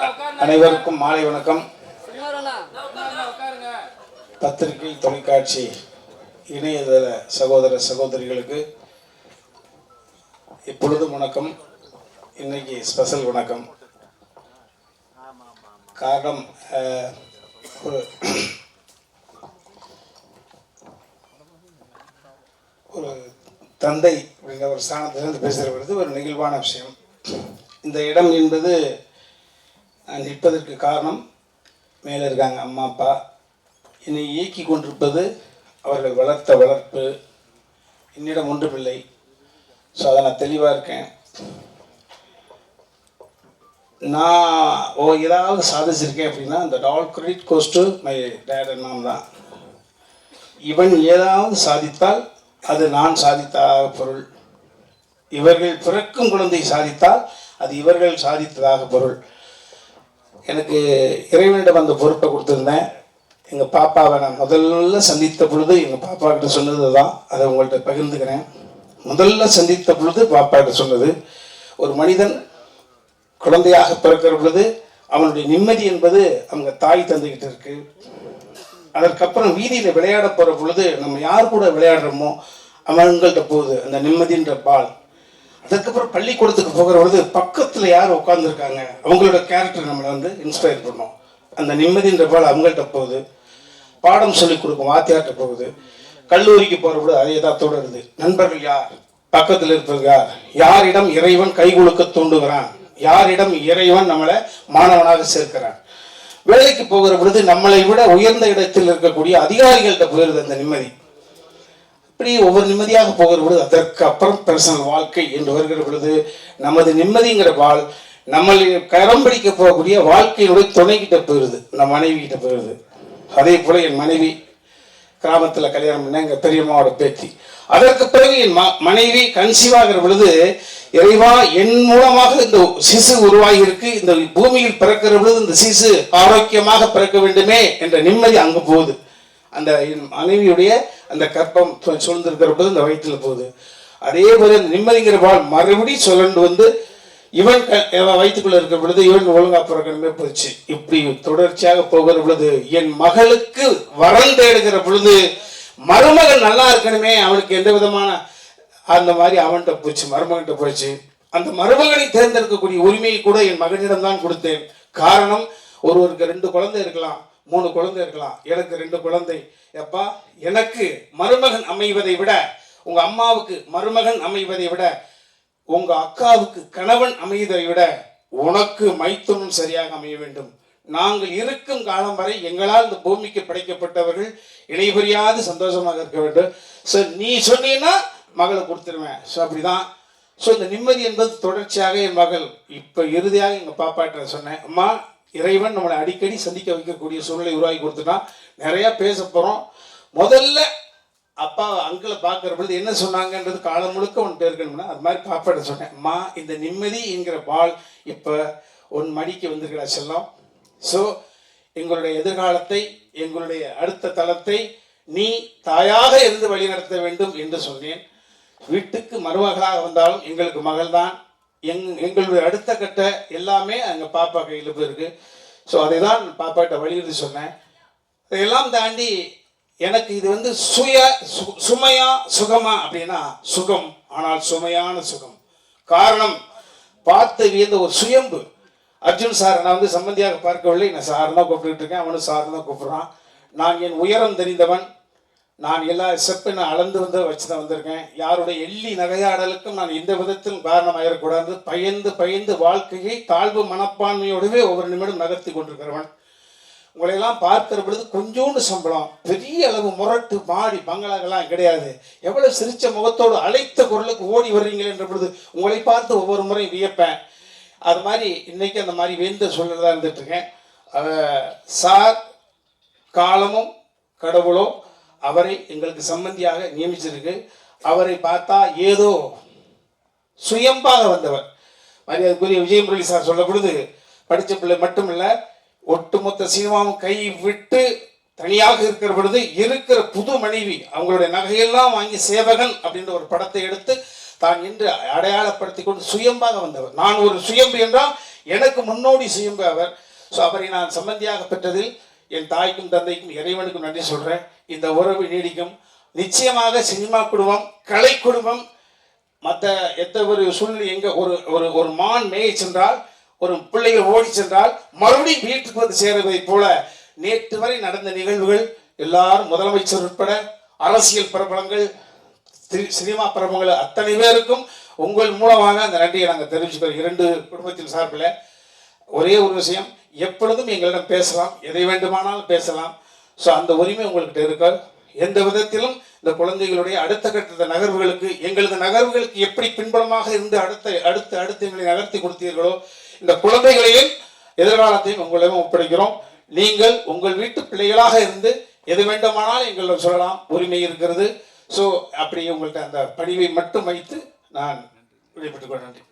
அனைவருக்கும் மாலை வணக்கம். பத்திரிகை, தொலைக்காட்சி, இணையதள சகோதர சகோதரிகளுக்கு இப்பொழுதும் வணக்கம். இன்னைக்கு ஸ்பெஷல் வணக்கம். காரணம், ஒரு தந்தை அப்படிங்கிற ஒரு ஸ்தானத்திலிருந்து பேசுகிறது ஒரு நெகிழ்வான விஷயம். இந்த இடம் என்பது நான் நிற்பதற்கு காரணம், மேலே இருக்காங்க அம்மா அப்பா, என்னை இயக்கி கொண்டிருப்பது அவர்கள் வளர்த்த வளர்ப்பு, என்னிடம் ஒன்றுமில்லை. ஸோ அதை நான் தெளிவாக இருக்கேன். நான் ஏதாவது சாதிச்சிருக்கேன் அப்படின்னா அந்த all credit goes to my dad and mom தான். இவன் ஏதாவது சாதித்தால் அது நான் சாதித்ததாக பொருள். இவர்கள் பிறக்கும் குழந்தை சாதித்தால் அது இவர்கள் சாதித்ததாக பொருள். எனக்கு இறைவனிடம் அந்த பொறுப்பை கொடுத்துருந்தேன். எங்கள் பாப்பாவை நான் முதல்ல சந்தித்த பொழுது எங்கள் பாப்பா கிட்ட சொன்னது தான், அதை உங்கள்கிட்ட பகிர்ந்துக்கிறேன். முதல்ல சந்தித்த பொழுது பாப்பா கிட்ட சொன்னது, ஒரு மனிதன் குழந்தையாக பிறக்கிற பொழுது அவனுடைய நிம்மதி என்பது அவங்க தாய் தந்தைகிட்ட இருக்கு. அதற்கப்புறம் வீதியில் விளையாட போகிற பொழுது நம்ம யார் கூட விளையாடுறோமோ அவங்கள்ட்ட போகுது அந்த நிம்மதின்ற பால். அதுக்கப்புறம் பள்ளிக்கூடத்துக்கு போகிற பொழுது பக்கத்தில் யார் உட்காந்துருக்காங்க அவங்களோட கேரக்டர் நம்மளை இன்ஸ்பயர் பண்ணும். அந்த நிம்மதின்ற பால் அவங்கள்ட்ட போகுது. பாடம் சொல்லிக் கொடுக்கும் வாத்தியார்கிட்ட போகுது. கல்லூரிக்கு போகிற பொழுது அதே தான் தொடருது. நண்பர்கள் யார், பக்கத்தில் இருப்பது யார், யாரிடம் இறைவன் கை கொடுக்க தூண்டுகிறான், யாரிடம் இறைவன் நம்மளை மாணவனாக சேர்க்கிறான். வேலைக்கு போகிற பொழுது நம்மளை விட உயர்ந்த இடத்தில் இருக்கக்கூடிய அதிகாரிகள்கிட்ட போயிருது அந்த நிம்மதி. இப்படி ஒவ்வொரு நிம்மதியாக போகிற பொழுது அதற்கு அப்புறம் பர்சனல் வாழ்க்கை என்று வருகிற பொழுது நமது நிம்மதிங்கிற வாழ் நம்மளை கரம் பிடிக்க போகக்கூடிய வாழ்க்கையினுடைய துணைக்கிட்ட போயிடுது, நம் மனைவி கிட்ட போயிடுது. அதே போல என் மனைவி கிராமத்தில் கல்யாணம் பண்ண எங்கள் பெரியம்மாவோட பேத்தி. அதற்கு பிறகு என் மனைவி கன்சீவாகிற பொழுது இறைவா என் மூலமாக இந்த சிசு உருவாகி இருக்கு, இந்த பூமியில் பிறக்கிற பொழுது இந்த சிசு ஆரோக்கியமாக பிறக்க வேண்டுமே என்ற நிம்மதி அங்கு போகுது. அந்த என் மனைவியுடைய அந்த கற்பம் சூழ்ந்திருக்கிற போது இந்த வயிற்றில் போகுது. அதே போல நிம்மதிங்கிற பால் மறுபடியும் சொல்லண்டு இவன் வயிற்றுக்குள்ள இருக்கிற பொழுது இவன் ஒழுங்கா பிறக்கணுமே போச்சு. இப்படி தொடர்ச்சியாக போகிற பொழுது என் மகளுக்கு வரம் தேடுகிற பொழுது மருமகன் நல்லா இருக்கணுமே, அவனுக்கு எந்த விதமான அந்த மாதிரி அவன்கிட்ட போச்சு, மருமகன்கிட்ட போச்சு. அந்த மருமகனை தேர்ந்தெடுக்கக்கூடிய உரிமையை கூட என் மகனிடம் தான் கொடுத்தேன். காரணம், ஒருவருக்கு 2 குழந்தை இருக்கலாம், 3 குழந்தை இருக்கலாம், எனக்கு 2 குழந்தை. எப்பா, எனக்கு மருமகன் அமைவதை விட, உங்க அம்மாவுக்கு மருமகன் அமைவதை விட, உங்க அக்காவுக்கு கணவன் அமைவதை விட உனக்கு மைத்துனும் சரியாக அமைய வேண்டும். நாங்கள் இருக்கும் காலம் வரை எங்களால் இந்த பூமிக்கு படைக்கப்பட்டவர்கள் இணைபுரியாது சந்தோஷமாக இருக்க வேண்டும். ஸோ நீ சொன்னீங்கன்னா மகளை கொடுத்துருவேன். ஸோ அப்படிதான். ஸோ இந்த நிம்மதி என்பது தொடர்ச்சியாக என் மகள் இப்போ இறுதியாக எங்கள் பாப்பாட்ட சொன்னேன், அம்மா இறைவன் நம்மளை அடிக்கடி சந்திக்க வைக்கக்கூடிய சூழ்நிலை உருவாக்கி கொடுத்துட்டா, நிறைய பேச போகிறோம். முதல்ல அப்பா அங்கிளை பார்க்குற பொழுது என்ன சொன்னாங்கன்றது காலம் முழுக்க ஒன்று இருக்கணும்னா அது மாதிரி பாப்பாட்ட சொன்னேன், அம்மா இந்த நிம்மதி என்கிற பால் இப்போ உன் மடிக்கு வந்திருக்கிற செல்லம். ஸோ எங்களுடைய எதிர்காலத்தை, எங்களுடைய அடுத்த தளத்தை நீ தாயாக இருந்து வழிநடத்த வேண்டும் என்று சொன்னேன். வீட்டுக்கு மருமகளாக வந்தாலும் எங்களுக்கு மகள் தான். எங்களுடைய அடுத்த கட்ட எல்லாமே எங்கள் பாப்பா கையில் போயிருக்கு. ஸோ அதை தான் பாப்பாட்ட வலியுறுத்தி சொன்னேன். இதையெல்லாம் தாண்டி எனக்கு இது சுமையா சுகமா அப்படின்னா சுகம், ஆனால் சுமையான சுகம். காரணம், பார்த்து வியந்த ஒரு சுயம்பு. அர்ஜுன் சார் நான் சம்பந்தியாக பார்க்கவில்லை, நான் சார் தான் கூப்பிட்டுக்கிட்டு இருக்கேன், அவனு சார் தான் கூப்பிடுறான். நான் என் உயரம் தெரிந்தவன், நான் எல்லா ஸ்டெப்பை நான் அளந்து வச்சு தான் வந்திருக்கேன். யாருடைய எள்ளி நகையாடலுக்கும் நான் எந்த விதத்திலும் காரணமாயிடக்கூடாது. பயந்து வாழ்க்கையை தாழ்வு மனப்பான்மையோடவே ஒவ்வொரு நிமிடம் நகர்த்தி கொண்டிருக்கிறவன். உங்களையெல்லாம் பார்க்கிற பொழுது கொஞ்சோண்டு சம்பளம், பெரிய அளவு முரட்டு மாடி பங்களாக்கெல்லாம் கிடையாது. எவ்வளவு சிரிச்ச முகத்தோடு அழைத்த குரலுக்கு ஓடி வர்றீங்கள் என்ற பொழுது உங்களை பார்த்து ஒவ்வொரு முறையும் வியப்பேன். அது மாதிரி இன்னைக்கு அந்த மாதிரி வேந்த சூழலாக இருந்துட்டு இருக்கேன். சார் காலமும் கடவுளோ அவரை எங்களுக்கு சம்பந்தியாக நியமிச்சிருக்கு. அவரை பார்த்தா ஏதோ சுயம்பாக வந்தவர். மரியாதைக்குரிய விஜய் முரளி சார் சொல்ல பொழுது படித்த பிள்ளை மட்டும் இல்லை, ஒட்டுமொத்த சினிமாவும் கை விட்டு தனியாக இருக்கிற பொழுது இருக்கிற புது மனைவி அவங்களுடைய நகையெல்லாம் வாங்கி சேவகன் அப்படின்ற ஒரு படத்தை எடுத்து தான் என்று அடையாளப்படுத்தி கொண்டு சுயம்பாக வந்தவர். நான் ஒரு சுயம்பு என்றால் எனக்கு முன்னோடி சுயம்பு அவர். ஸோ அவரை நான் சம்பந்தியாக பெற்றதில் என் தாய்க்கும் தந்தைக்கும் இறைவனுக்கும் நன்றி சொல்கிறேன். இந்த உறவு நீடிக்கும். நிச்சயமாக சினிமா குடும்பம், கலை குடும்பம், மற்ற எந்த ஒரு சூழ்நிலை, எங்கே ஒரு ஒரு ஒரு மான் மேய சென்றால், ஒரு பிள்ளைகள் ஓடி சென்றால் மறுபடியும் வீட்டுக்கு வந்து சேருவதை போல நேற்று வரை நடந்த நிகழ்வுகள் எல்லாரும் முதலமைச்சர் உட்பட அரசியல் பிரபலங்கள், சினிமா பிரபலங்கள் அத்தனை பேருக்கும் உங்கள் மூலமாக அந்த நன்றியை நாங்கள் தெரிவிச்சுக்கிறோம். இரண்டு குடும்பத்தின் சார்பில் ஒரே ஒரு விஷயம், எப்பொழுதும் எங்களிடம் பேசலாம், எதை வேண்டுமானாலும் பேசலாம். ஸோ அந்த உரிமை உங்கள்கிட்ட இருக்க. எந்த விதத்திலும் இந்த குழந்தைகளுடைய அடுத்த கட்ட நகர்வுகளுக்கு, எங்களது நகர்வுகளுக்கு எப்படி பின்புலமாக இருந்து அடுத்து எங்களை நகர்த்தி கொடுத்தீர்களோ, இந்த குழந்தைகளையும் எதிர்காலத்தையும் உங்களிடம் ஒப்படைக்கிறோம். நீங்கள் உங்கள் வீட்டு பிள்ளைகளாக இருந்து எது வேண்டுமானாலும் எங்களிடம் சொல்லலாம், உரிமை இருக்கிறது. ஸோ அப்படி உங்கள்கிட்ட அந்த பணிவை மட்டும் வைத்து நான் விடைபெற்றுக் கொள்ள நன்றி.